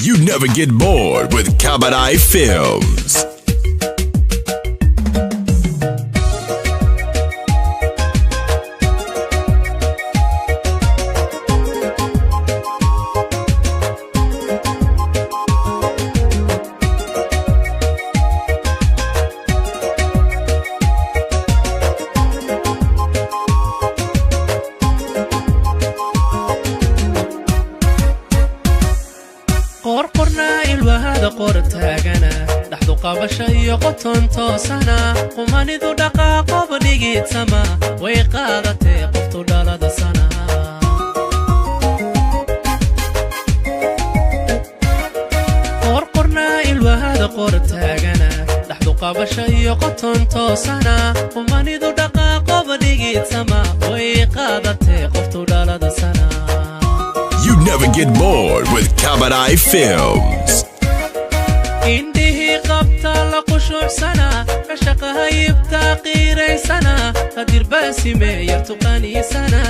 You never get bored with Cabaret Films. qor qornaa ilwahada qor taagana dhaxdu qabasha iyo qoton toosana qumanidu dhaqaaqoba dhigitsama way qaadatay qoftu dhalada sana qor qornaa ilwahada qor taagana dhaxdu qabasha iyo qoton toosana qumanidu dhaqaaqoba dhigitsama way qaadatay qoftu dhalada sana. You never get bored with Cabaret Films. Indihi qabta la qushuc sana kashaqaha yibta qiiray sana qadir baasime yartuqani sana.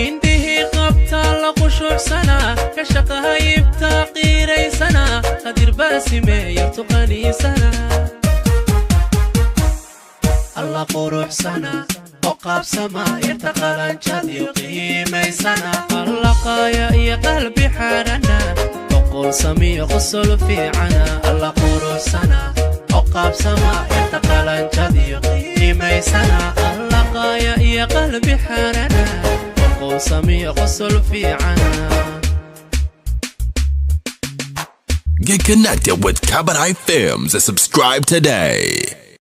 Indihi qabta la qushuc sana kashaqaha yibta qiiray sana qadir baasime yartuqani sana. Allah quruh sana وقاب سما يتقلن جدي وقيمي سنة اللقايا يا قلبي حرنا وقول سمي غسل في عنا الله قروح سنة وقاب سما يتقلن جدي وقيمي سنة اللقايا يا قلبي حرنا وقول سمي غسل في عنا. Get connected with Cabaret Films and subscribe today.